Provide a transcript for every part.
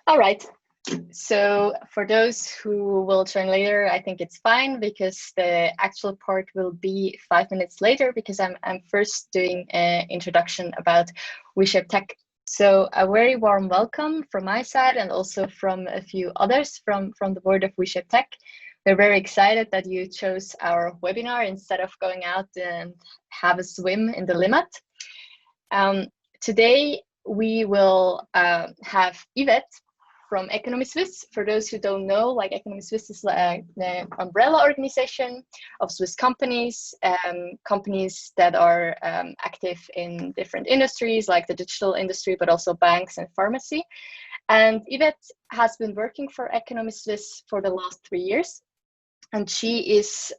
All right. So for those who will join later, I think it's fine because the actual part will be 5 minutes later because I'm first doing an introduction about WeShape Tech. So a very warm welcome from my side and also from a few others from the board of WeShape Tech. We're very excited that you chose our webinar instead of going out and have a swim in the limit. Today we will have Ivette from economiesuisse. For those who don't know, like economiesuisse is the umbrella organization of Swiss companies, companies that are active in different industries like the digital industry, but also banks and pharmacy. And Ivette has been working for economiesuisse for the last 3 years. And she is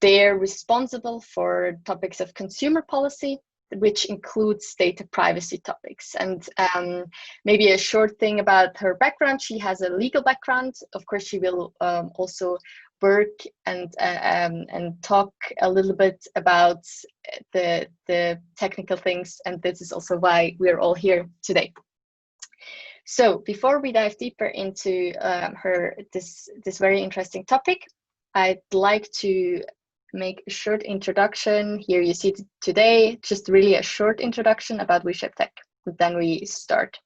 there responsible for topics of consumer policy, which includes data privacy topics. And maybe a short thing about her background. She has a legal background. Of course, she will also work and talk a little bit about the technical things. And this is also why we're all here today. So before we dive deeper into this very interesting topic, I'd like to make a short introduction. Here you see today, just really a short introduction about WeShape Tech. Then we start.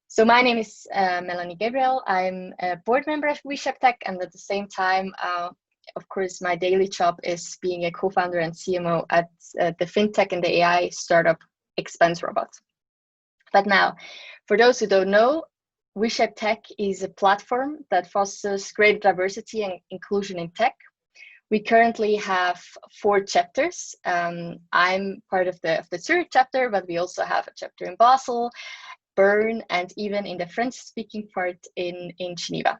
So my name is Melanie Gabriel. I'm a board member of WeShape Tech, and at the same time, of course, my daily job is being a co-founder and CMO at the fintech and the AI startup Expense Robot. But now, for those who don't know, WeShape Tech is a platform that fosters greater diversity and inclusion in tech. We currently have 4 chapters. I'm part of the Zurich chapter, but we also have a chapter in Basel, Bern, and even in the French-speaking part in Geneva.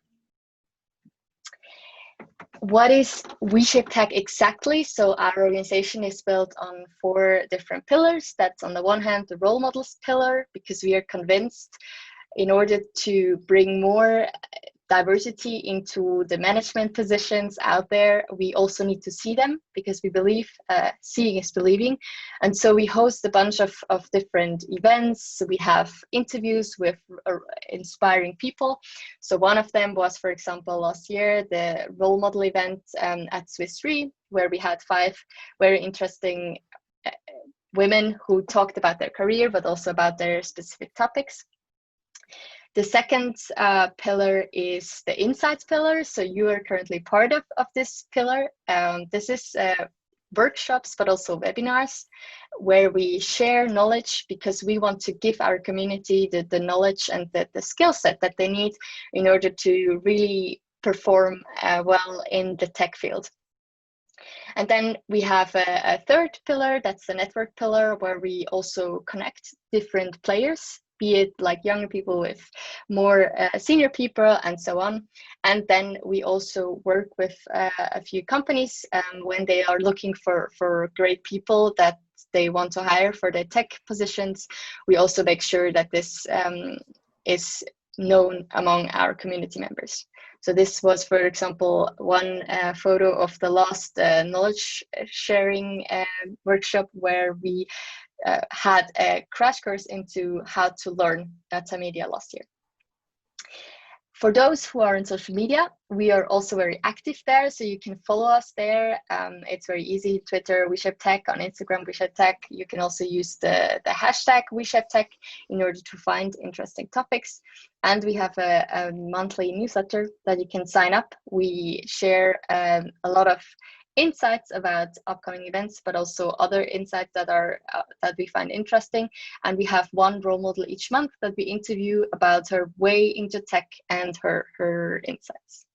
What is WeShape Tech exactly? So our organization is built on 4 different pillars. That's on the one hand, the role models pillar, because we are convinced in order to bring more diversity into the management positions out there, we also need to see them because we believe seeing is believing. And so we host a bunch of different events. So we have interviews with inspiring people. So one of them was, for example, last year, the role model event at Swiss Re, where we had 5 very interesting women who talked about their career, but also about their specific topics. The second pillar is the insights pillar. So you are currently part of this pillar. This is workshops, but also webinars where we share knowledge because we want to give our community the knowledge and the skill set that they need in order to really perform well in the tech field. And then we have a third pillar, that's the network pillar, where we also connect different players, be it like younger people with more senior people and so on. And then we also work with a few companies when they are looking for great people that they want to hire for their tech positions. We also make sure that this is known among our community members. So this was, for example, one photo of the last knowledge sharing workshop where we had a crash course into how to learn data media last year. For those who are on social media, we are also very active there, so you can follow us there. It's very easy. Twitter, WeShape Tech, on Instagram, WeShape Tech. You can also use the hashtag WeShape Tech in order to find interesting topics. And we have a monthly newsletter that you can sign up. We share a lot of insights about upcoming events, but also other insights that are that we find interesting. And we have one role model each month that we interview about her way into tech and her insights.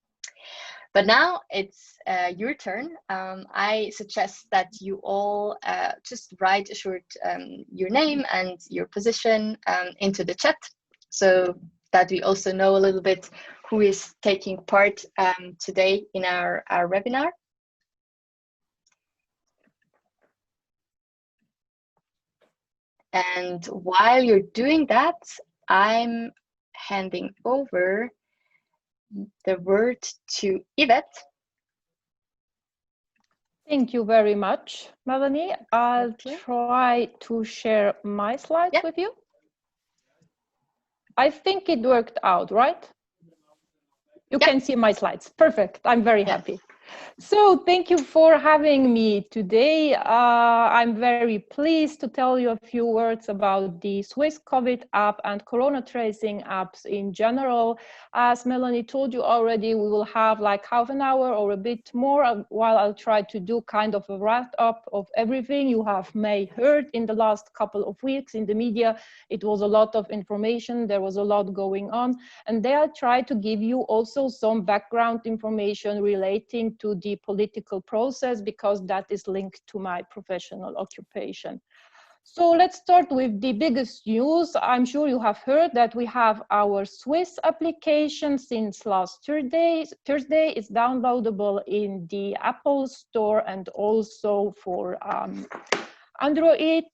But now it's your turn. I suggest that you all just write a short your name and your position into the chat, so that we also know a little bit who is taking part today in our webinar. And while you're doing that, I'm handing over the word to Ivette. Thank you very much, Melanie. I'll try to share my slides with you. I think it worked out, right? You Yeah. can see my slides. Perfect. I'm very happy. So thank you for having me today. I'm very pleased to tell you a few words about the Swiss COVID app and Corona tracing apps in general. As Melanie told you already, we will have like half an hour or a bit more while I'll try to do kind of a wrap up of everything you have may heard in the last couple of weeks in the media. It was a lot of information. There was a lot going on. And there I'll try to give you also some background information relating to the political process, because that is linked to my professional occupation. So let's start with the biggest news. I'm sure you have heard that we have our Swiss application since last Thursday. It's downloadable in the Apple Store and also for Android.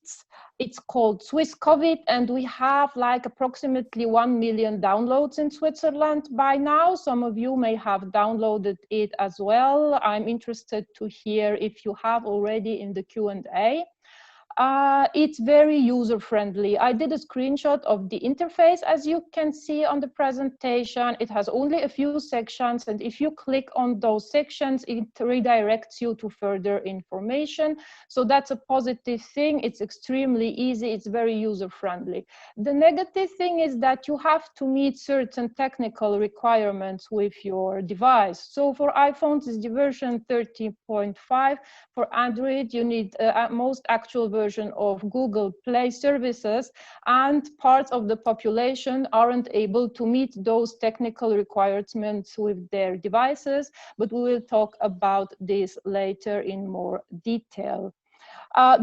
It's called Swiss COVID, and we have like approximately 1 million downloads in Switzerland by now. Some of you may have downloaded it as well. I'm interested to hear if you have already in the Q&A. It's very user-friendly. I did a screenshot of the interface, as you can see on the presentation. It has only a few sections, and if you click on those sections, it redirects you to further information. So that's a positive thing. It's extremely easy. It's very user-friendly. The negative thing is that you have to meet certain technical requirements with your device. So for iPhones, it's the version 13.5. For Android, you need most actual version of Google Play services, and parts of the population aren't able to meet those technical requirements with their devices, but we will talk about this later in more detail.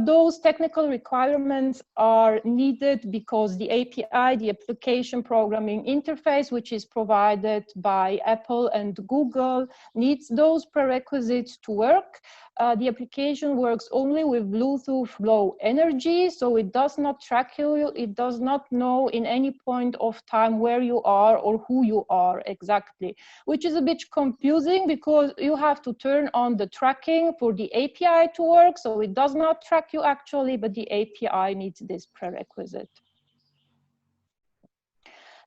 Those technical requirements are needed because the API, the application programming interface, which is provided by Apple and Google, needs those prerequisites to work. The application works only with Bluetooth Low Energy, so it does not track you. It does not know in any point of time where you are or who you are exactly, which is a bit confusing because you have to turn on the tracking for the API to work. So it does not track you actually, but the API needs this prerequisite.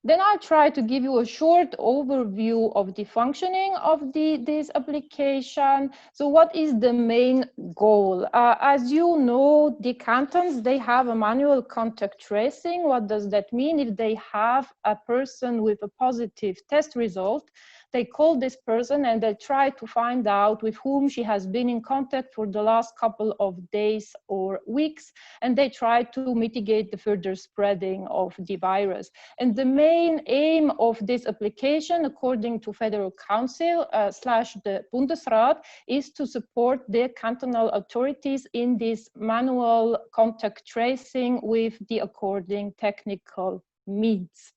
Then I'll try to give you a short overview of the functioning of this application. So what is the main goal? As you know, the cantons, they have a manual contact tracing. What does that mean? If they have a person with a positive test result, they call this person and they try to find out with whom she has been in contact for the last couple of days or weeks, and they try to mitigate the further spreading of the virus. And the main aim of this application, according to Federal Council / the Bundesrat, is to support the cantonal authorities in this manual contact tracing with the according technical means.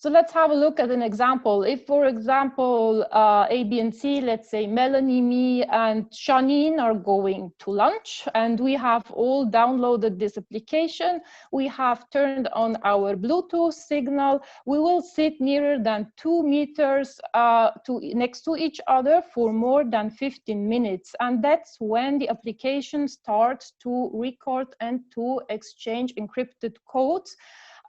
So let's have a look at an example. If, for example, A, B, and C, let's say Melanie, me, and Janine are going to lunch, and we have all downloaded this application. We have turned on our Bluetooth signal. We will sit nearer than 2 meters next to each other for more than 15 minutes. And that's when the application starts to record and to exchange encrypted codes.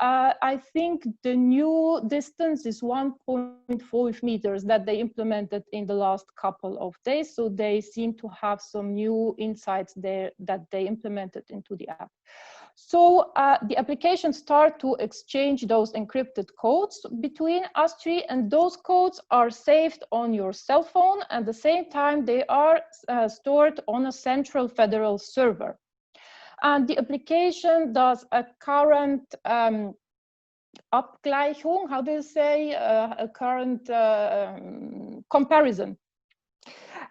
I think the new distance is 1.5 meters that they implemented in the last couple of days. So they seem to have some new insights there that they implemented into the app. So the application starts to exchange those encrypted codes between us three, and those codes are saved on your cell phone. At the same time, they are stored on a central federal server. And the application does a current Abgleichung, how do you say, a current comparison.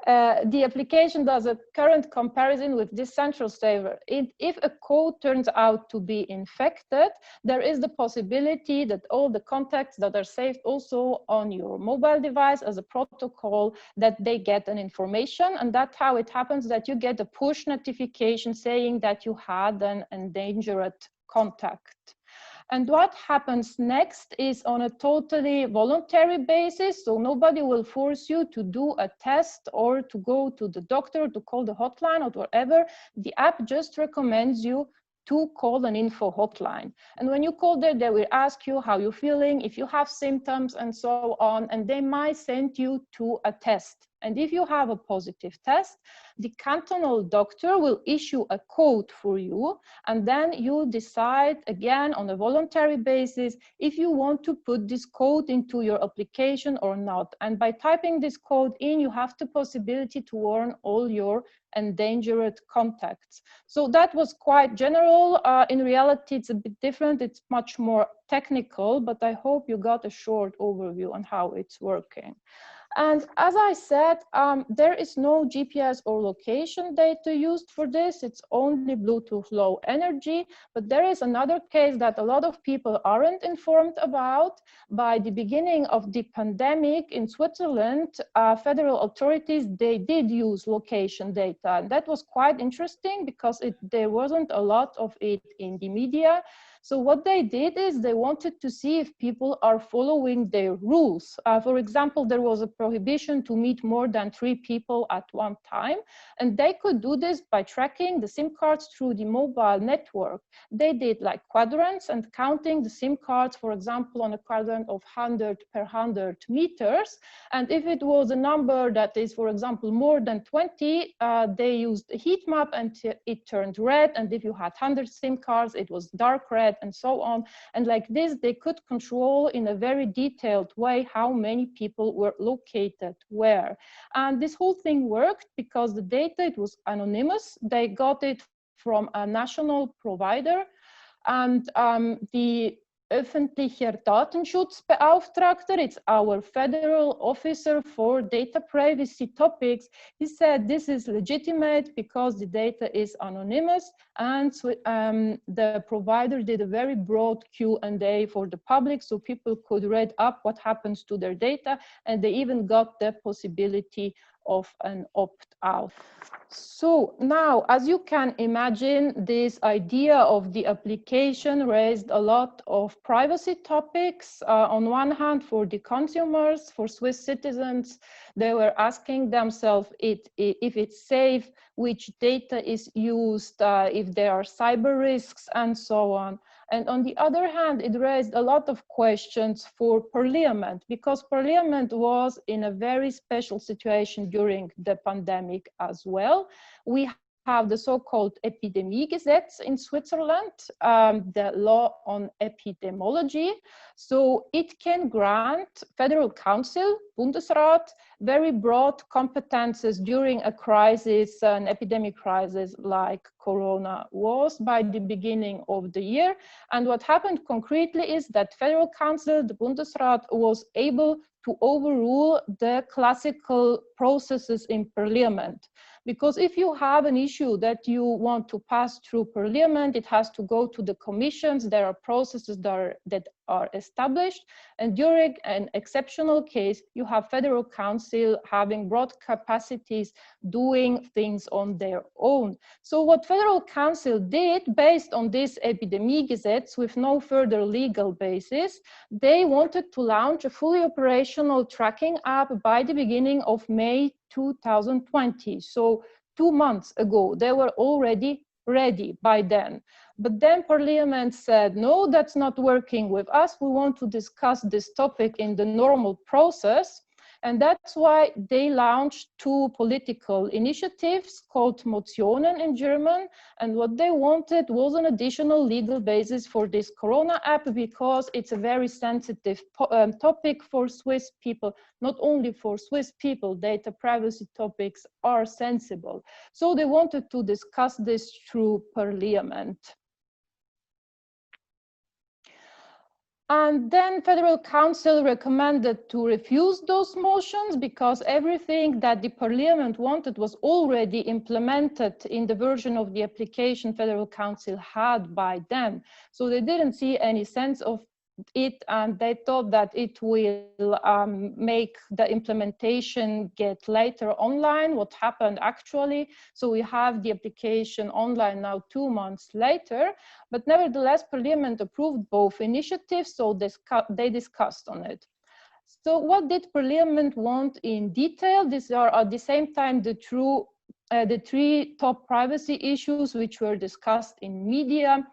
The application does a current comparison with this central server. If a code turns out to be infected, there is the possibility that all the contacts that are saved also on your mobile device as a protocol, that they get an information. And that's how it happens, that you get a push notification saying that you had an endangered contact. And what happens next is on a totally voluntary basis. So nobody will force you to do a test or to go to the doctor, to call the hotline or whatever. The app just recommends you to call an info hotline. And when you call there, they will ask you how you're feeling, if you have symptoms and so on, and they might send you to a test. And if you have a positive test, the cantonal doctor will issue a code for you, and then you decide again on a voluntary basis if you want to put this code into your application or not. And by typing this code in, you have the possibility to warn all your endangered contacts. So that was quite general. In reality, it's a bit different. It's much more technical, but I hope you got a short overview on how it's working. And as I said, there is no GPS or location data used for this. It's only Bluetooth Low Energy. But there is another case that a lot of people aren't informed about. By the beginning of the pandemic in Switzerland, federal authorities, they did use location data. And that was quite interesting because there wasn't a lot of it in the media. So what they did is they wanted to see if people are following their rules. For example, there was a prohibition to meet more than 3 people at one time. And they could do this by tracking the SIM cards through the mobile network. They did like quadrants and counting the SIM cards, for example, on a quadrant of 100 per 100 meters. And if it was a number that is, for example, more than 20, they used a heat map and it turned red. And if you had 100 SIM cards, it was dark red, and so on. And like this, they could control in a very detailed way how many people were located where. And this whole thing worked because the data, it was anonymous. They got it from a national provider. And the Öffentlicher Datenschutzbeauftragter, it's our federal officer for data privacy topics. He said this is legitimate because the data is anonymous, and the provider did a very broad Q&A for the public so people could read up what happens to their data, and they even got the possibility of an opt-out. So now, as you can imagine, this idea of the application raised a lot of privacy topics. On one hand, for the consumers, for Swiss citizens, they were asking themselves if it's safe, which data is used, if there are cyber risks, and so on. And on the other hand, it raised a lot of questions for Parliament, because Parliament was in a very special situation during the pandemic as well. We have the so-called Epidemiegesetz in Switzerland, the law on epidemiology. So it can grant Federal Council, Bundesrat, very broad competences during a crisis, an epidemic crisis like Corona was by the beginning of the year. And what happened concretely is that Federal Council, the Bundesrat, was able to overrule the classical processes in Parliament. Because if you have an issue that you want to pass through Parliament, it has to go to the commissions. There are processes that are established. And during an exceptional case, you have Federal Council having broad capacities doing things on their own. So what Federal Council did, based on this Epidemiegesetz with no further legal basis, they wanted to launch a fully operational tracking app by the beginning of May 2020. So 2 months ago, they were already ready by then. But then Parliament said, no, that's not working with us. We want to discuss this topic in the normal process. And that's why they launched 2 political initiatives called Motionen in German. And what they wanted was an additional legal basis for this Corona app, because it's a very sensitive topic for Swiss people. Not only for Swiss people, data privacy topics are sensible. So they wanted to discuss this through Parliament. And then Federal Council recommended to refuse those motions because everything that the Parliament wanted was already implemented in the version of the application Federal Council had by then. So they didn't see any sense of it, and they thought that it will make the implementation get later online, what happened actually. So we have the application online now 2 months later, but nevertheless, Parliament approved both initiatives, so they discussed on it. So what did Parliament want in detail? These are at the same time the 2 the three top privacy issues which were discussed in media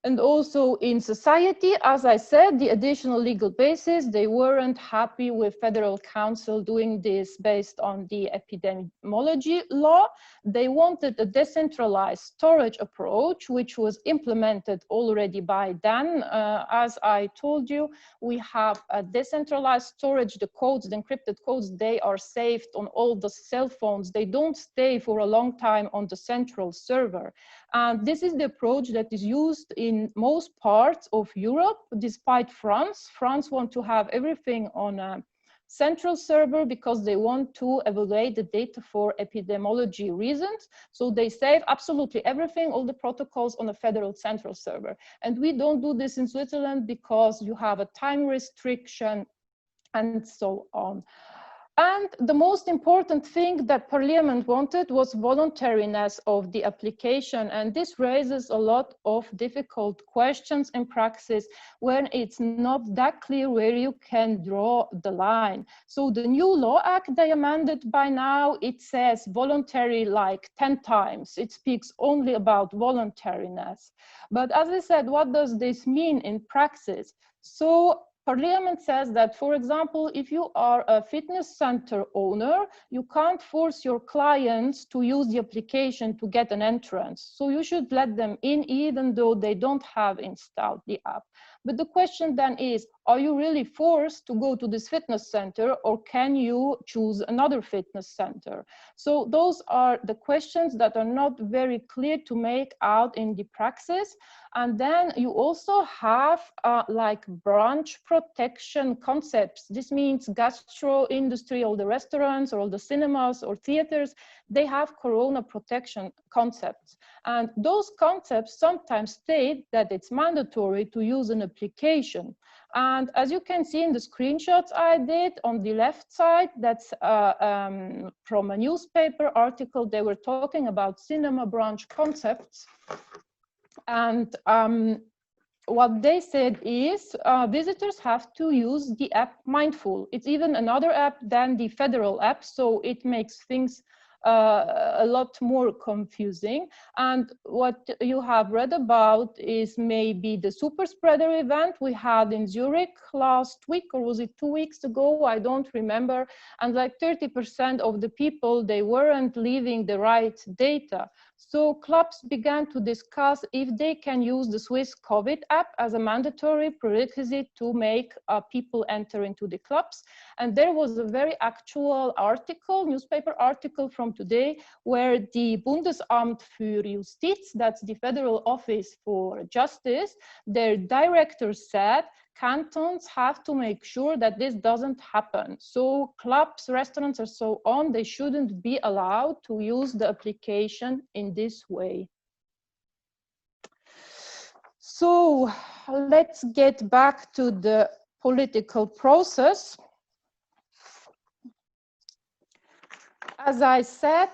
and also in society. As I said, the additional legal basis, they weren't happy with Federal Council doing this based on the epidemiology law. They wanted a decentralized storage approach, which was implemented already by then. As I told you, we have a decentralized storage. The codes, the encrypted codes, they are saved on all the cell phones. They don't stay for a long time on the central server. And this is the approach that is used in most parts of Europe, despite France. France wants to have everything on a central server because they want to evaluate the data for epidemiology reasons. So they save absolutely everything, all the protocols on a federal central server. And we don't do this in Switzerland because you have a time restriction and so on. And the most important thing that Parliament wanted was voluntariness of the application. And this raises a lot of difficult questions in praxis when it's not that clear where you can draw the line. So the new law act they amended by now, it says voluntary like 10 times. It speaks only about voluntariness. But as I said, what does this mean in praxis? So Parliament says that, for example, if you are a fitness center owner, you can't force your clients to use the application to get an entrance. So you should let them in even though they don't have installed the app. But the question then is, are you really forced to go to this fitness center, or can you choose another fitness center? So those are the questions that are not very clear to make out in the praxis. And then you also have like branch protection concepts. This means gastro industry, all the restaurants or all the cinemas or theaters, they have corona protection concepts. And those concepts sometimes state that it's mandatory to use an application. And as you can see in the screenshots I did on the left side, that's from a newspaper article. They were talking about cinema branch concepts. And what they said is visitors have to use the app Mindful. It's even another app than the federal app, so it makes things a lot more confusing. And what you have read about is maybe the super spreader event we had in Zurich last week, or was it 2 weeks ago? I don't remember. And like 30% of the people, they weren't leaving the right data. So clubs began to discuss if they can use the Swiss COVID app as a mandatory prerequisite to make people enter into the clubs. And there was a very actual article, newspaper article from today, where the Bundesamt für Justiz, that's the Federal Office for Justice, their director said, cantons have to make sure that this doesn't happen. So clubs, restaurants, and so on, they shouldn't be allowed to use the application in this way. So let's get back to the political process. As I said,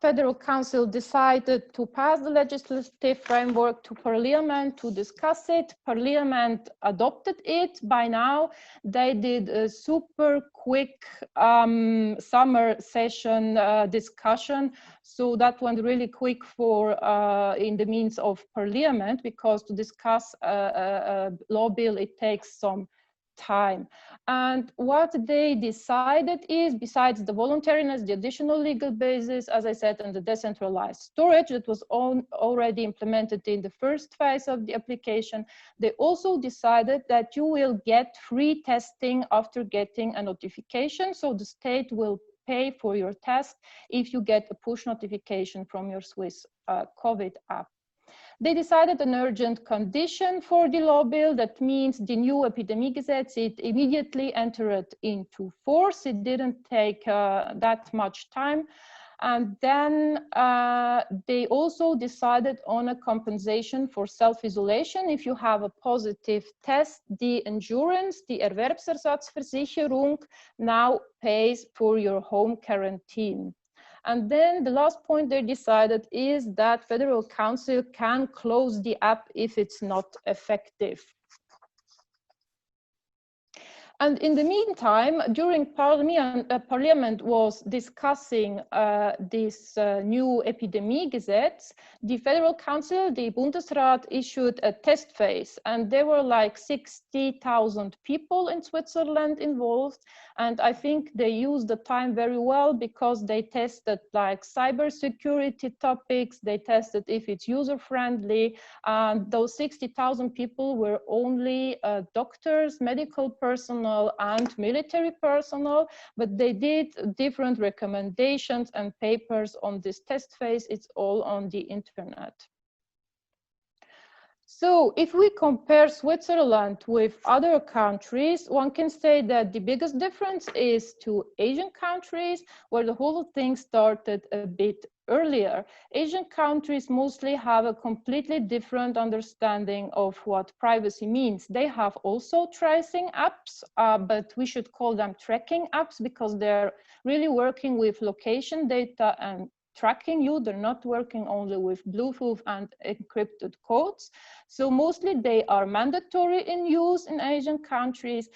Federal Council decided to pass the legislative framework to Parliament to discuss it. Parliament adopted it. By now, they did a super quick summer session discussion. So that went really quick for in the means of Parliament, because to discuss a law bill, it takes some time. And what they decided is, besides the voluntariness, the additional legal basis, as I said, and the decentralized storage that was already implemented in the first phase of the application, they also decided that you will get free testing after getting a notification. So the state will pay for your test if you get a push notification from your Swiss COVID app. They decided an urgent condition for the law bill. That means the new Epidemiegesetz, it immediately entered into force. It didn't take that much time. And then they also decided on a compensation for self-isolation. If you have a positive test, the insurance, the Erwerbsersatzversicherung, now pays for your home quarantine. And then the last point they decided is that Federal Council can close the app if it's not effective. And in the meantime, during Parliament was discussing this new epidemic gazettes, the Federal Council, the Bundesrat, issued a test phase, and there were like 60,000 people in Switzerland involved. And I think they used the time very well because they tested like cybersecurity topics, they tested if it's user-friendly, and those 60,000 people were only doctors, medical personnel, and military personnel, but they did different recommendations and papers on this test phase. It's all on the internet. So if we compare Switzerland with other countries, one can say that the biggest difference is to Asian countries, where the whole thing started a bit earlier. Asian countries mostly have a completely different understanding of what privacy means. They have also tracing apps, but we should call them tracking apps because they're really working with location data and tracking you. They're not working only with Bluetooth and encrypted codes. So mostly they are mandatory in use in Asian countries.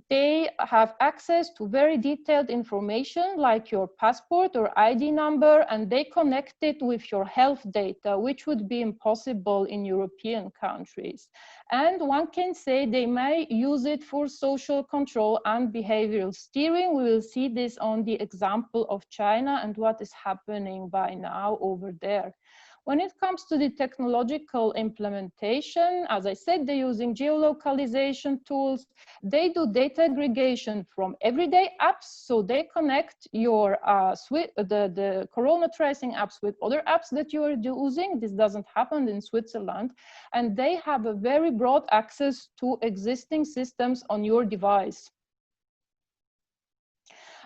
They have access to very detailed information like your passport or ID number, and they connect it with your health data, which would be impossible in European countries. And one can say they may use it for social control and behavioral steering. We will see this on the example of China and what is happening by now over there. When it comes to the technological implementation, as I said, they're using geolocalization tools. They do data aggregation from everyday apps. So they connect your the corona tracing apps with other apps that you are using. This doesn't happen in Switzerland. And they have a very broad access to existing systems on your device.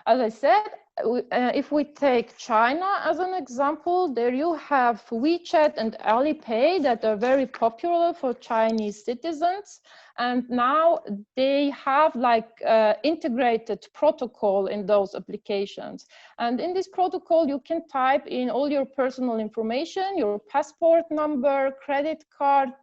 As I said, if we take China as an example, there you have WeChat and Alipay that are very popular for Chinese citizens. And now they have like integrated protocol in those applications. And in this protocol, you can type in all your personal information, your passport number, credit card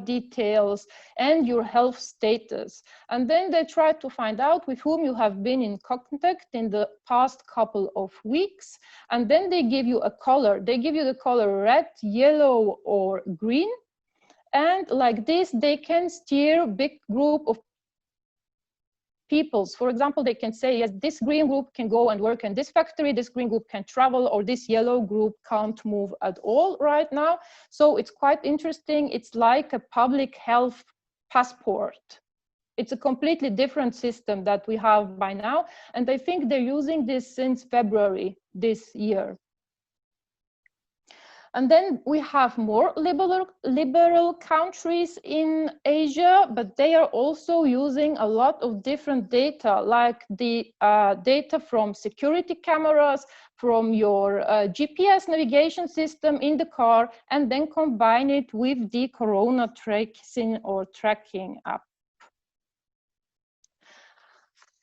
details, and your health status. And then they try to find out with whom you have been in contact in the past couple of weeks. And then they give you a color. They give you the color red, yellow, or green. And like this, they can steer a big group of peoples. For example, they can say, yes, this green group can go and work in this factory, this green group can travel, or this yellow group can't move at all right now. So it's quite interesting. It's like a public health passport. It's a completely different system that we have by now. And I think they're using this since February this year. And then we have more liberal countries in Asia, but they are also using a lot of different data, like the data from security cameras, from your GPS navigation system in the car, and then combine it with the corona tracing or tracking app.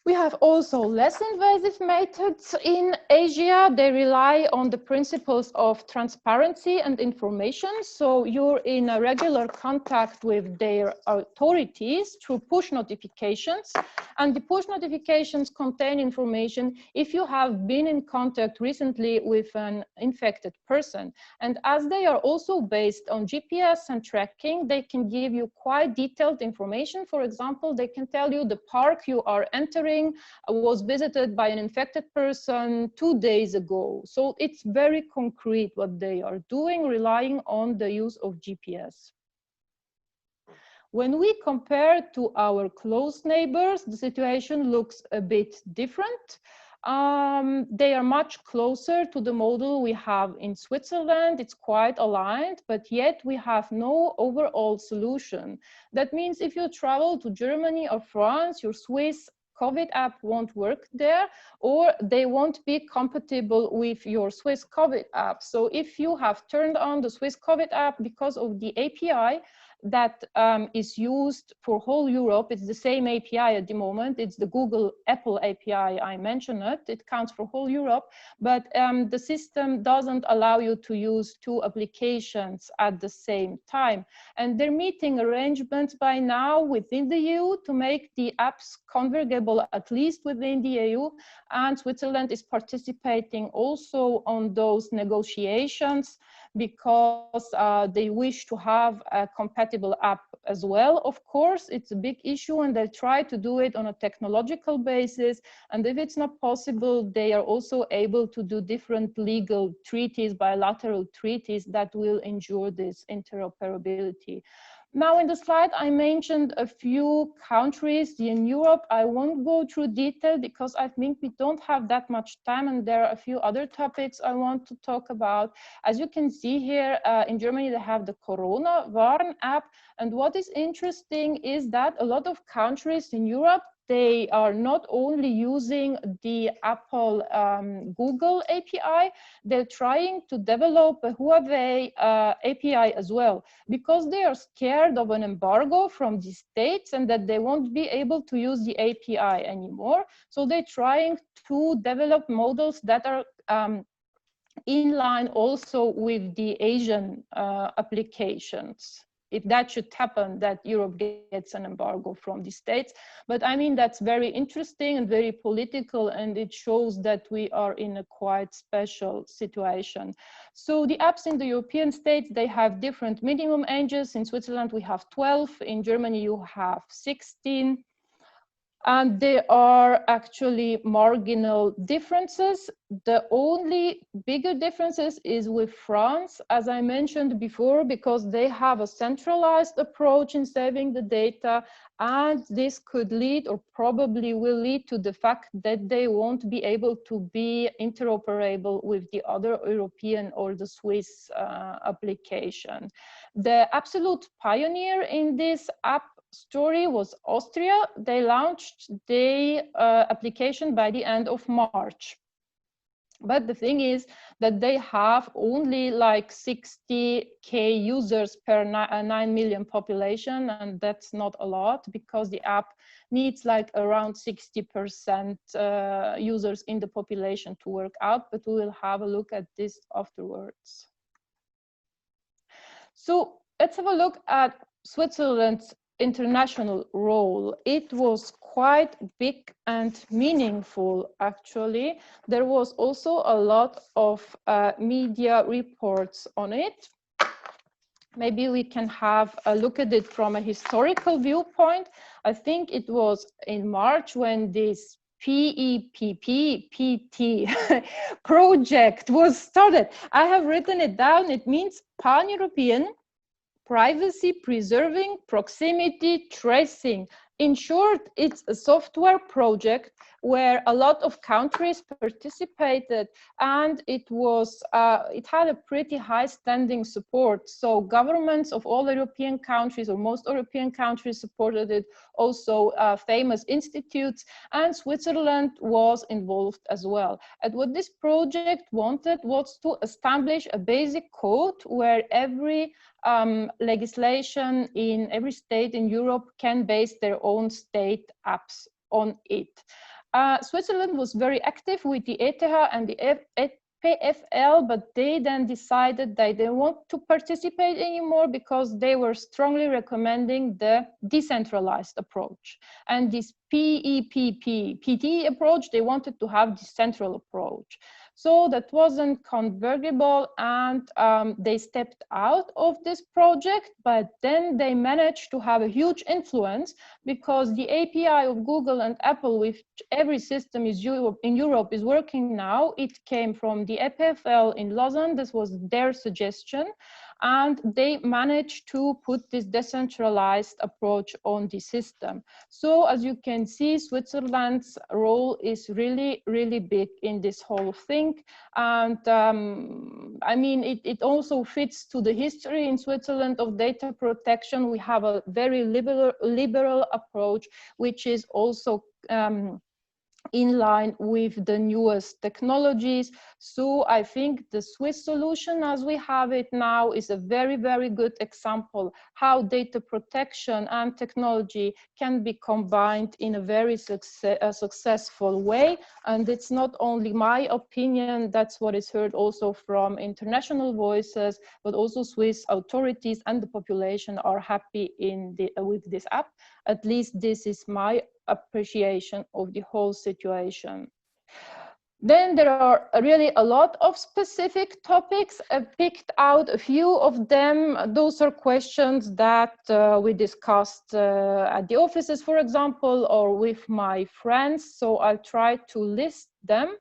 We have also less invasive methods in Asia. They rely on the principles of transparency and information. So you're in a regular contact with their authorities through push notifications. And the push notifications contain information if you have been in contact recently with an infected person. And as they are also based on GPS and tracking, they can give you quite detailed information. For example, they can tell you the park you are entering was visited by an infected person 2 days ago. So it's very concrete what they are doing, relying on the use of GPS. When we compare to our close neighbors, the situation looks a bit different. They are much closer to the model we have in Switzerland. It's quite aligned, but yet we have no overall solution. That means if you travel to Germany or France, your Swiss COVID app won't work there, or they won't be compatible with your Swiss COVID app. So if you have turned on the Swiss COVID app because of the API, that is used for whole Europe. It's the same API at the moment. It's the Google Apple API, I mentioned it. It counts for whole Europe, but the system doesn't allow you to use two applications at the same time. And they're meeting arrangements by now within the EU to make the apps convergible, at least within the EU. And Switzerland is participating also on those negotiations because they wish to have a compatible app as well. Of course, it's a big issue and they try to do it on a technological basis. And if it's not possible, they are also able to do different legal treaties, bilateral treaties that will ensure this interoperability. Now in the slide, I mentioned a few countries in Europe. I won't go through detail because I think we don't have that much time and there are a few other topics I want to talk about. As you can see here, in Germany, they have the Corona Warn app. And what is interesting is that a lot of countries in Europe, they are not only using the Apple Google API, they're trying to develop a Huawei API as well, because they are scared of an embargo from the States and that they won't be able to use the API anymore. So they're trying to develop models that are in line also with the Asian applications. If that should happen, that Europe gets an embargo from the States. But I mean, that's very interesting and very political, and it shows that we are in a quite special situation. So the apps in the European states, they have different minimum ages. In Switzerland, we have 12. In Germany, you have 16. And there are actually marginal differences. The only bigger differences is with France, as I mentioned before, because they have a centralized approach in saving the data. And this could lead, or probably will lead, to the fact that they won't be able to be interoperable with the other European or the Swiss application. The absolute pioneer in this app story was Austria. They launched the application by the end of March. But the thing is that they have only like 60K users per 9 million population, and that's not a lot because the app needs like around 60% users in the population to work out, but we will have a look at this afterwards. So let's have a look at Switzerland's international role. It was quite big and meaningful, actually. There was also a lot of media reports on it. Maybe we can have a look at it from a historical viewpoint. I think it was in March when this PEPP-PT project was started. I have written it down. It means Pan-European Privacy Preserving Proximity Tracing. In short, it's a software project where a lot of countries participated, and it had a pretty high standing support. So governments of all European countries, or most European countries, supported it. Also famous institutes, and Switzerland was involved as well. And what this project wanted was to establish a basic code where every legislation in every state in Europe can base their own state apps on it. Switzerland was very active with the ETH and the PFL, but they then decided that they want to participate anymore because they were strongly recommending the decentralized approach. And this PEPP-PT approach, they wanted to have the central approach. So that wasn't convertible, and they stepped out of this project, but then they managed to have a huge influence because the API of Google and Apple, which every system in Europe is working now, it came from the EPFL in Lausanne. This was their suggestion. And they managed to put this decentralized approach on the system. So as you can see, Switzerland's role is really, really big in this whole thing. And I mean, it also fits to the history in Switzerland of data protection. We have a very liberal approach, which is also in line with the newest technologies. So I think the Swiss solution as we have it now is a very, very good example how data protection and technology can be combined in a very successful way. And it's not only my opinion, that's what is heard also from international voices, but also Swiss authorities and the population are happy with this app. At least this is my appreciation of the whole situation. Then there are really a lot of specific topics. I picked out a few of them. Those are questions that we discussed at the offices, for example, or with my friends. So I'll try to list them.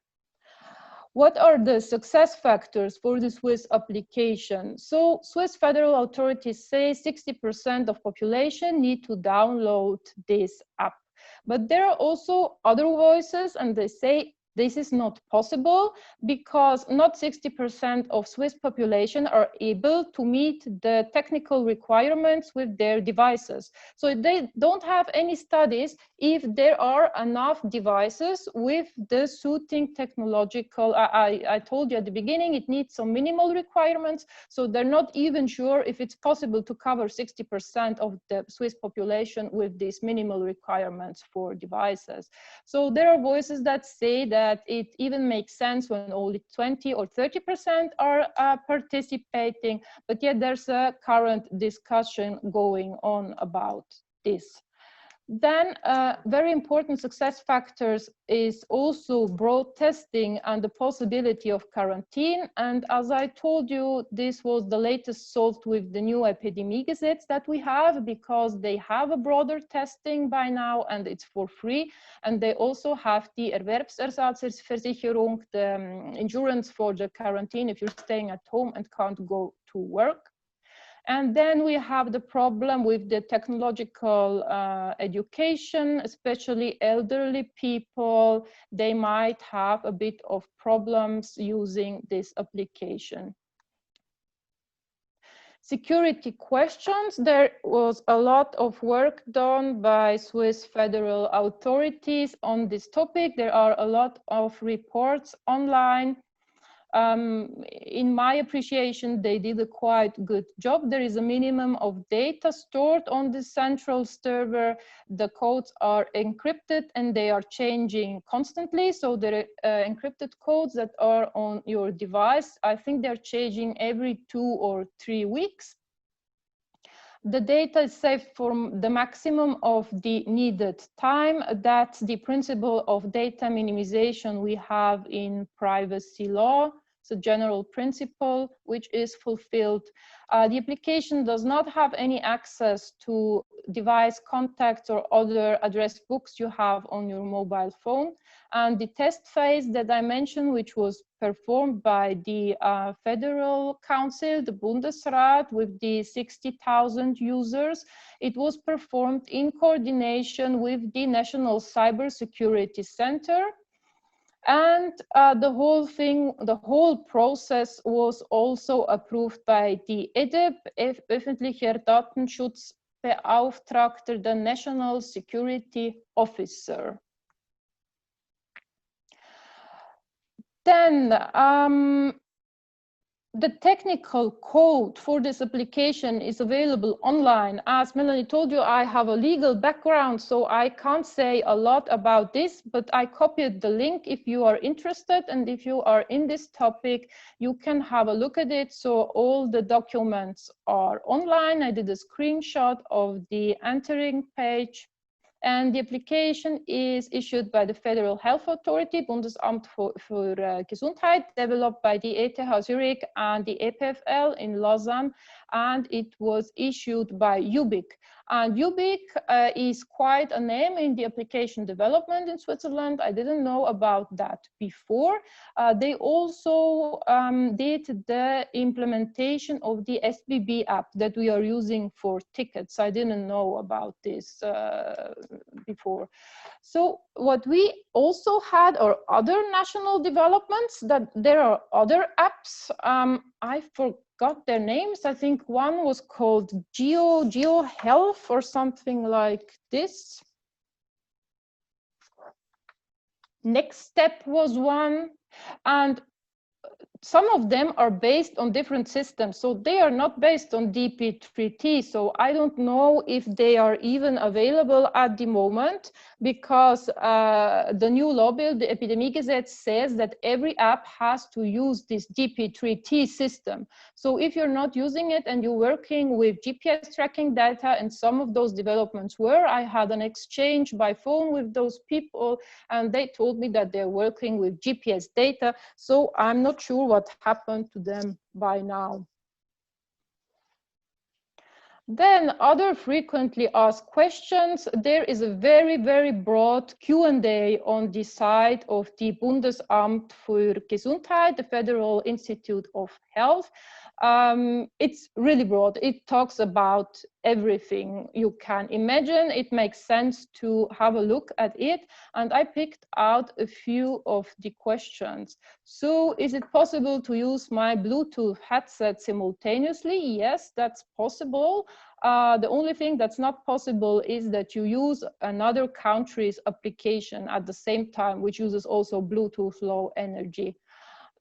What are the success factors for the Swiss application? So Swiss federal authorities say 60% of population need to download this app. But there are also other voices, and they say this is not possible because not 60% of Swiss population are able to meet the technical requirements with their devices. So they don't have any studies if there are enough devices with the suiting technological, I told you at the beginning, it needs some minimal requirements. So they're not even sure if it's possible to cover 60% of the Swiss population with these minimal requirements for devices. So there are voices that say that it even makes sense when only 20 or 30% are participating, but yet there's a current discussion going on about this. Then very important success factors is also broad testing and the possibility of quarantine. And as I told you, this was the latest solved with the new Epidemiegesetz that we have, because they have a broader testing by now and it's for free. And they also have the Erwerbsersatzversicherung, the insurance for the quarantine if you're staying at home and can't go to work. And then we have the problem with the technological education, especially elderly people. They might have a bit of problems using this application. Security questions. There was a lot of work done by Swiss federal authorities on this topic. There are a lot of reports online. In my appreciation, they did a quite good job. There is a minimum of data stored on the central server. The codes are encrypted and they are changing constantly. So the encrypted codes that are on your device, I think they're changing every 2 or 3 weeks. The data is saved for the maximum of the needed time. That's the principle of data minimization we have in privacy law. It's a general principle which is fulfilled. The application does not have any access to device contacts or other address books you have on your mobile phone. And the test phase that I mentioned, which was performed by the Federal Council, the Bundesrat, with the 60,000 users, it was performed in coordination with the National Cybersecurity Center. And the whole process was also approved by the EDIB, Öffentlicher Datenschutzbeauftragter, the National Security Officer. Then the technical code for this application is available online. As Melanie told you, I have a legal background, so I can't say a lot about this, but I copied the link if you are interested, and if you are in this topic, you can have a look at it. So all the documents are online. I did a screenshot of the entering page. And the application is issued by the Federal Health Authority, Bundesamt für Gesundheit, developed by the ETH Zurich and the EPFL in Lausanne, and it was issued by UBIC. And UBIC is quite a name in the application development in Switzerland. I didn't know about that before. They also did the implementation of the SBB app that we are using for tickets. I didn't know about this before. So what we also had are other national developments, that there are other apps. I forgot their names. I think one was called Geo Health or something like this. Next Step was one, and some of them are based on different systems, so they are not based on DP3T. So I don't know if they are even available at the moment, because the new law bill, the Epidemiegesetz, says that every app has to use this DP3T system. So if you're not using it and you're working with GPS tracking data, and some of those developments were, I had an exchange by phone with those people, and they told me that they're working with GPS data. So I'm not sure what happened to them by now. Then other frequently asked questions. There is a very, very broad Q&A on the site of the Bundesamt für Gesundheit, the Federal Institute of Health. It's really broad. It talks about everything you can imagine. It makes sense to have a look at it. And I picked out a few of the questions. So is it possible to use my Bluetooth headset simultaneously? Yes, that's possible. The only thing that's not possible is that you use another country's application at the same time, which uses also Bluetooth low energy.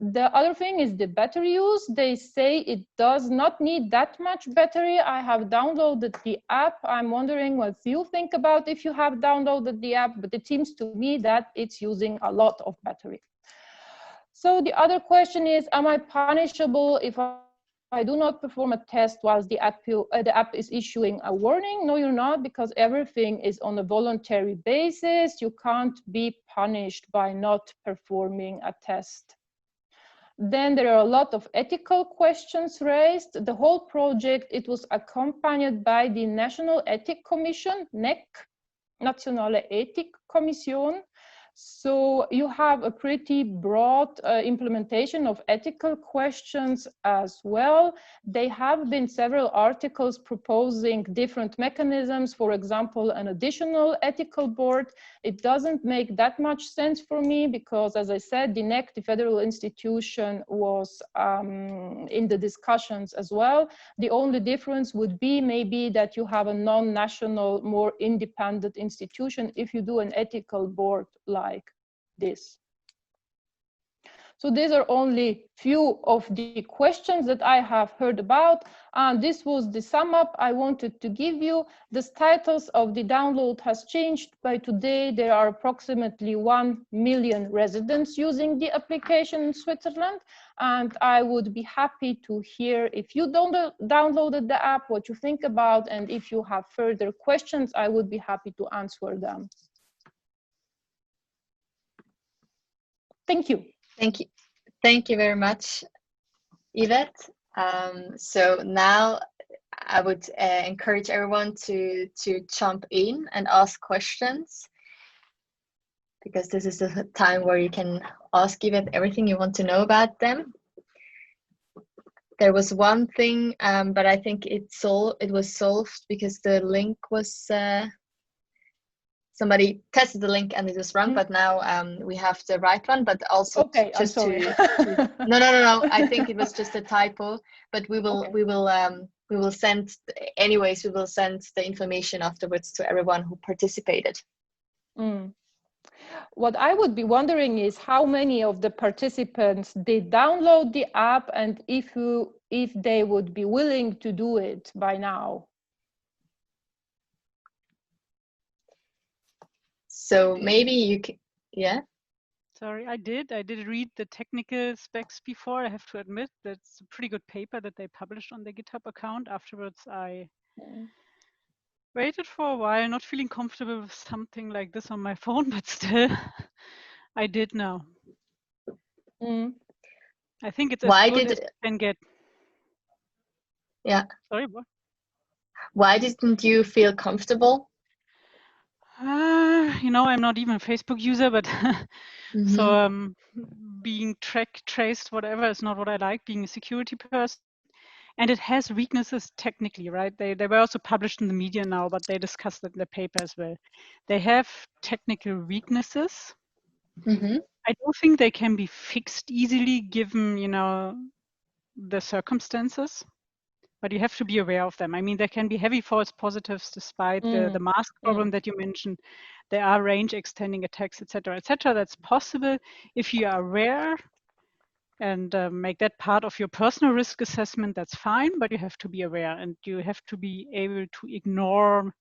The other thing is the battery use. They say it does not need that much battery. I have downloaded the app. I'm wondering what you think about if you have downloaded the app, but it seems to me that it's using a lot of battery. So the other question is, am I punishable if I do not perform a test whilst the app is issuing a warning? No, you're not, because everything is on a voluntary basis. You can't be punished by not performing a test. Then there are a lot of ethical questions raised. The whole project, it was accompanied by the National Ethics Commission, NEC, Nationale Ethikkommission. So you have a pretty broad implementation of ethical questions as well. There have been several articles proposing different mechanisms, for example, an additional ethical board. It doesn't make that much sense for me because, as I said, the NEC, the federal institution, was in the discussions as well. The only difference would be maybe that you have a non-national, more independent institution if you do an ethical board like this. So these are only few of the questions that I have heard about, and this was the sum up I wanted to give you. The status of the download has changed. By today, there are approximately 1 million residents using the application in Switzerland, and I would be happy to hear if you downloaded the app, what you think about, and if you have further questions, I would be happy to answer them. Thank you. Thank you. Thank you very much, Ivette. So now I would encourage everyone to jump in and ask questions, because this is the time where you can ask Ivette everything you want to know about them. There was one thing, but I think it was solved because the link was somebody tested the link and it was wrong, but now we have the right one. But also, okay, just I'm sorry. No. I think it was just a typo. But we will send. Anyways, we will send the information afterwards to everyone who participated. What I would be wondering is how many of the participants did download the app, and if they would be willing to do it by now. So maybe you can, yeah. Sorry, I did read the technical specs before. I have to admit that's a pretty good paper that they published on their GitHub account. Afterwards, I waited for a while, not feeling comfortable with something like this on my phone, but still, I did now. I think it's as good as you can get. Yeah. Sorry, what? Why didn't you feel comfortable? You know, I'm not even a Facebook user, but so being traced, whatever, is not what I like, being a security person. And it has weaknesses technically, right? They were also published in the media now, but they discussed it in the paper as well. They have technical weaknesses. I don't think they can be fixed easily given, you know, the circumstances. But you have to be aware of them. I mean, there can be heavy false positives despite the mask problem that you mentioned. there are range extending attacks, etc., etc. That's possible if you are aware and make that part of your personal risk assessment. That's fine, but you have to be aware and you have to be able to ignore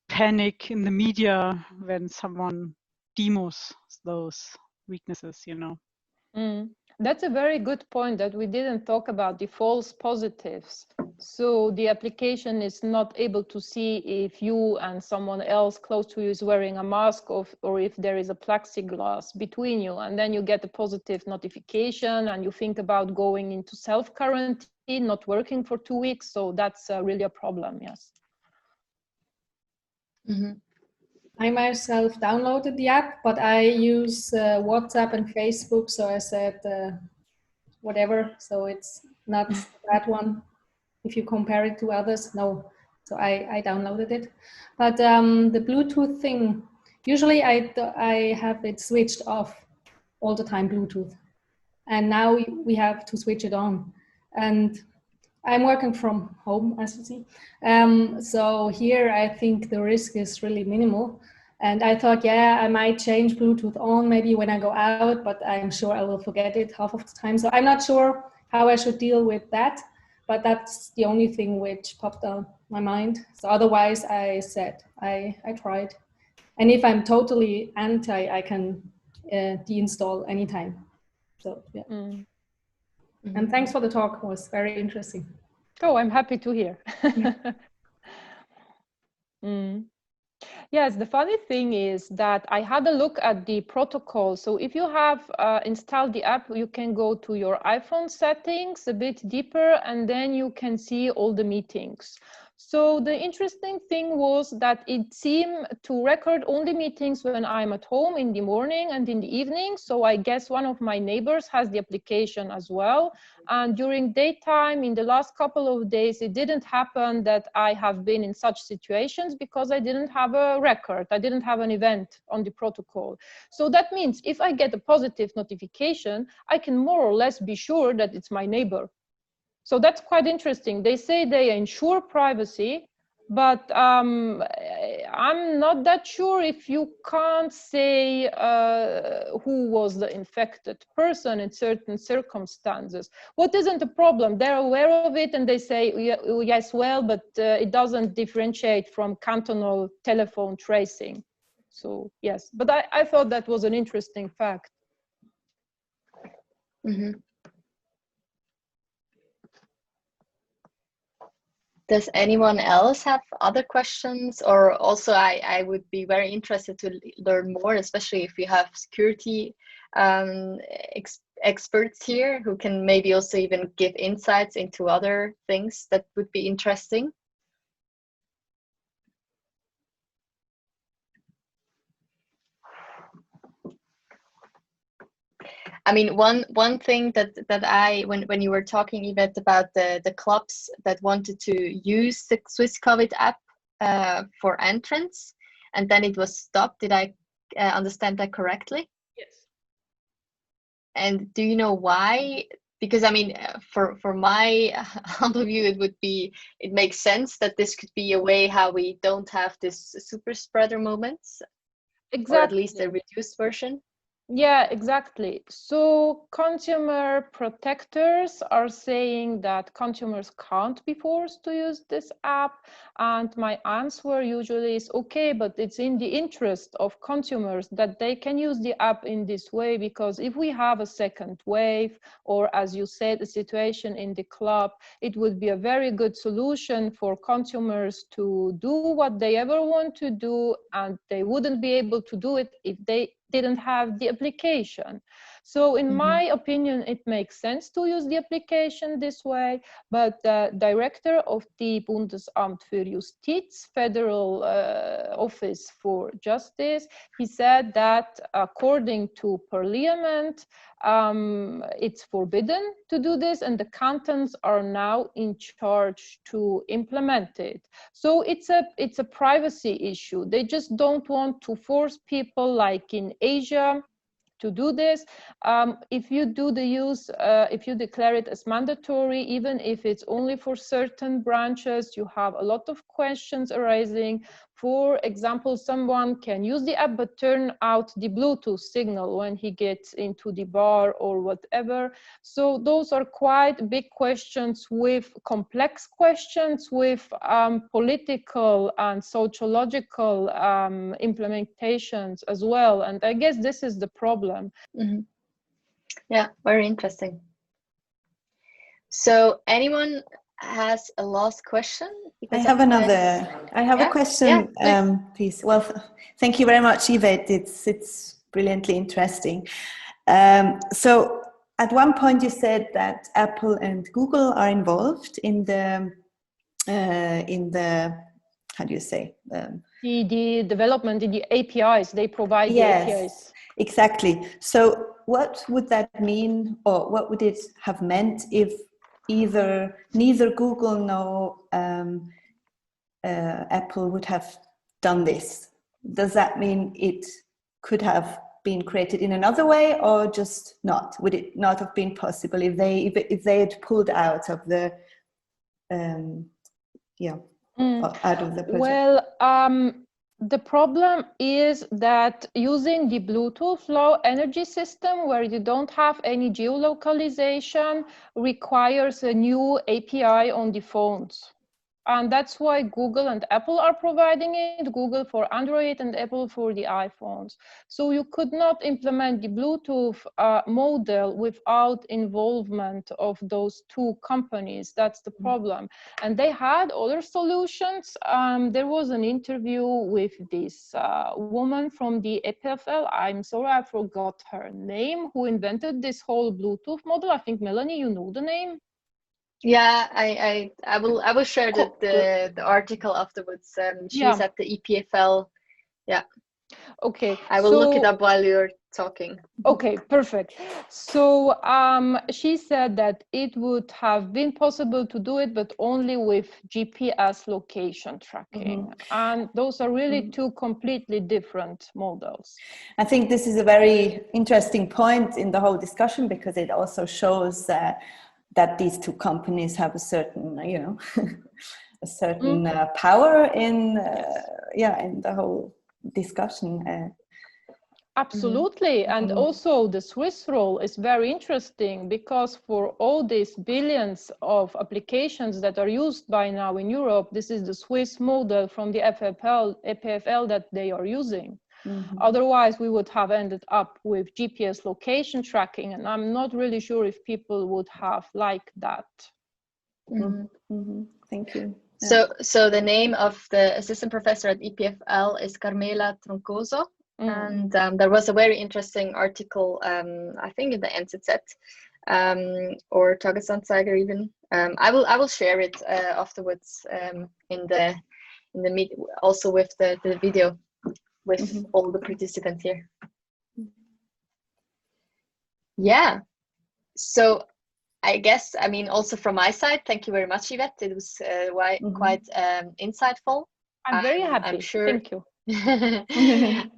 panic in the media when someone demos those weaknesses, you know. That's a very good point, that we didn't talk about the false positives. So the application is not able to see if you and someone else close to you is wearing a mask, or if there is a plexiglass between you, and then you get a positive notification and you think about going into self-quarantine, not working for 2 weeks. So that's really a problem, yes. I myself downloaded the app, but I use WhatsApp and Facebook, so I said whatever, so it's not that one if you compare it to others. No, so I downloaded it. But the Bluetooth thing, usually I have it switched off all the time, Bluetooth, and now we have to switch it on. And I'm working from home, as you see. So here I think the risk is really minimal. And I thought, yeah, I might change Bluetooth on maybe when I go out, but I'm sure I will forget it half of the time. So I'm not sure how I should deal with that, but that's the only thing which popped on my mind. So otherwise I said, I tried. And if I'm totally anti, I can deinstall anytime. So yeah. And thanks for the talk, it was very interesting. Oh, I'm happy to hear. Yes, the funny thing is that I had a look at the protocol. So if you have installed the app, you can go to your iPhone settings a bit deeper, and then you can see all the meetings. So the interesting thing was that it seemed to record only meetings when I'm at home in the morning and in the evening. So I guess one of my neighbors has the application as well. And during daytime, in the last couple of days, it didn't happen that I have been in such situations because I didn't have a record. I didn't have an event on the protocol. So that means if I get a positive notification, I can more or less be sure that it's my neighbor. So that's quite interesting. They say they ensure privacy, but I'm not that sure if you can't say who was the infected person in certain circumstances. What isn't a problem? They're aware of it and they say, yes, well, but it doesn't differentiate from cantonal telephone tracing. So yes, but I thought that was an interesting fact. Does anyone else have other questions? Or also, I would be very interested to learn more, especially if you have security experts here who can maybe also even give insights into other things that would be interesting. I mean, one thing that I, when you were talking, Ivette, about the clubs that wanted to use the Swiss COVID app for entrance, and then it was stopped. Did I understand that correctly? Yes. And do you know why? Because I mean, for my humble view, it makes sense that this could be a way how we don't have this super spreader moments, exactly, or at least a reduced version. Yeah, exactly. So consumer protectors are saying that consumers can't be forced to use this app. And my answer usually is, okay, but it's in the interest of consumers that they can use the app in this way, because if we have a second wave, or as you said, a situation in the club, it would be a very good solution for consumers to do what they ever want to do, and they wouldn't be able to do it if they didn't have the application. So in my opinion, it makes sense to use the application this way, but the director of the Bundesamt für Justiz, Federal Office for Justice, he said that according to Parliament, it's forbidden to do this, and the cantons are now in charge to implement it. So it's a privacy issue. They just don't want to force people, like in Asia, to do this. If you do the use, if you declare it as mandatory, even if it's only for certain branches, you have a lot of questions arising. For example, someone can use the app but turn out the Bluetooth signal when he gets into the bar or whatever. So those are quite big questions, with complex questions, with political and sociological implementations as well. And I guess this is the problem. Mm-hmm. Yeah, very interesting. So anyone has a last question? I have a question, please. Well, thank you very much, Ivette. It's brilliantly interesting. So at one point you said that Apple and Google are involved in the how do you say? The development in the APIs, they provide the APIs. Exactly. So what would that mean, or what would it have meant if neither Google nor Apple would have done this? Does that mean it could have been created in another way, or just not? Would it not have been possible if they had pulled out of the out of the project? Well, the problem is that using the Bluetooth Low Energy system, where you don't have any geolocalization, requires a new API on the phones. And that's why Google and Apple are providing it, Google for Android and Apple for the iPhones. So you could not implement the Bluetooth model without involvement of those two companies. That's the problem. And they had other solutions. There was an interview with this woman from the EPFL, I'm sorry, I forgot her name, who invented this whole Bluetooth model. I think, Melanie, you know the name? Yeah, I will share the article afterwards. She's at the EPFL. Yeah. Okay. I will look it up while you're talking. Okay, perfect. So she said that it would have been possible to do it, but only with GPS location tracking. And those are really two completely different models. I think this is a very interesting point in the whole discussion, because it also shows that these two companies have a certain, a certain power in the whole discussion. Absolutely. And also the Swiss role is very interesting, because for all these billions of applications that are used by now in Europe, this is the Swiss model from the EPFL that they are using. Otherwise, we would have ended up with GPS location tracking, and I'm not really sure if people would have liked that. Thank you. So the name of the assistant professor at EPFL is Carmela Troncoso, and there was a very interesting article, I think in the NZZ or Tagesanzeiger even. I will share it afterwards in the meet, also with the video, with all the participants here. Yeah, so I guess, I mean, also from my side, thank you very much, Ivette. It was quite insightful. I'm very happy. I'm sure. Thank you.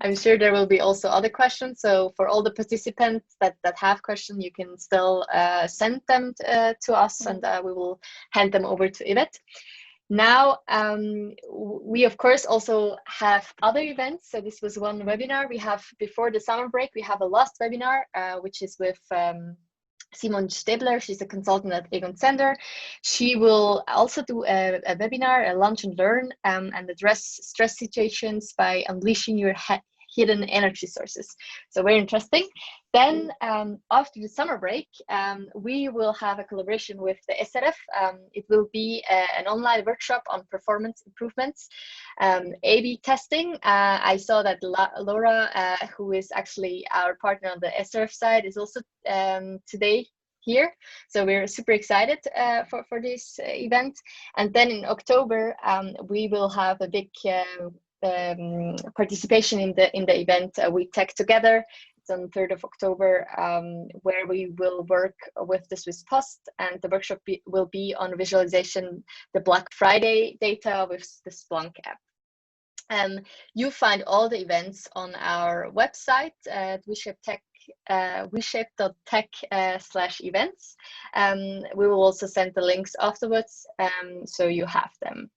I'm sure there will be also other questions. So for all the participants that have questions, you can still send them to us, and we will hand them over to Ivette. Now, we of course also have other events. So this was one webinar we have before the summer break. We have a last webinar, which is with Simon Stäbler. She's a consultant at Egon Zehnder. She will also do a webinar, a lunch and learn, and address stress situations by unleashing your hidden energy sources. So very interesting. Then after the summer break, we will have a collaboration with the SRF. It will be an online workshop on performance improvements, A/B testing. I saw that Laura, who is actually our partner on the SRF side, is also today here. So we're super excited for this event. And then in October, we will have a big participation in the event We Tech Together. It's on 3rd of October, where we will work with the Swiss Post, and the workshop will be on visualization the Black Friday data with the Splunk app. You find all the events on our website at WeShape Tech WeShape.tech/events. We will also send the links afterwards, so you have them.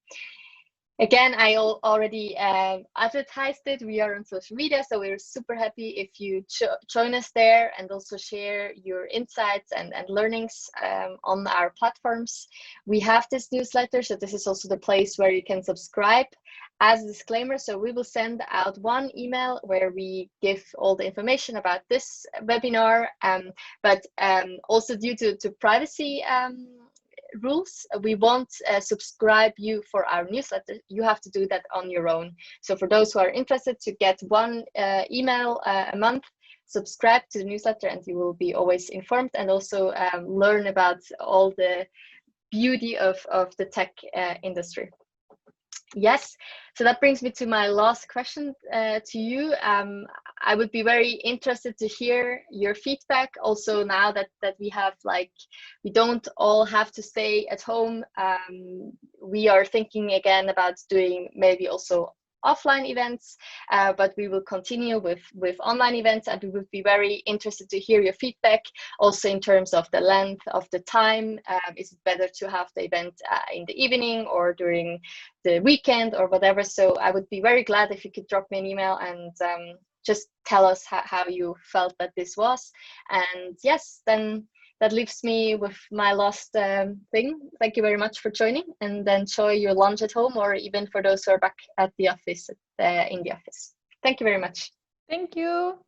Again, I already advertised it. We are on social media, so we're super happy if you join us there and also share your insights and learnings on our platforms. We have this newsletter, so this is also the place where you can subscribe. As a disclaimer, so we will send out one email where we give all the information about this webinar, but also due to privacy rules, we won't subscribe you for our newsletter. You have to do that on your own. So for those who are interested to get one email a month, subscribe to the newsletter and you will be always informed, and also learn about all the beauty of the tech industry. Yes, so that brings me to my last question to you. I would be very interested to hear your feedback. Also, now that we have, like, we don't all have to stay at home, we are thinking again about doing maybe also offline events, but we will continue with online events, and we would be very interested to hear your feedback also in terms of the length of the time. Is it better to have the event in the evening or during the weekend or whatever? So I would be very glad if you could drop me an email and just tell us how you felt that this was. And yes, then that leaves me with my last thing. Thank you very much for joining, and enjoy your lunch at home, or even for those who are back at the office, in the office. Thank you very much. Thank you.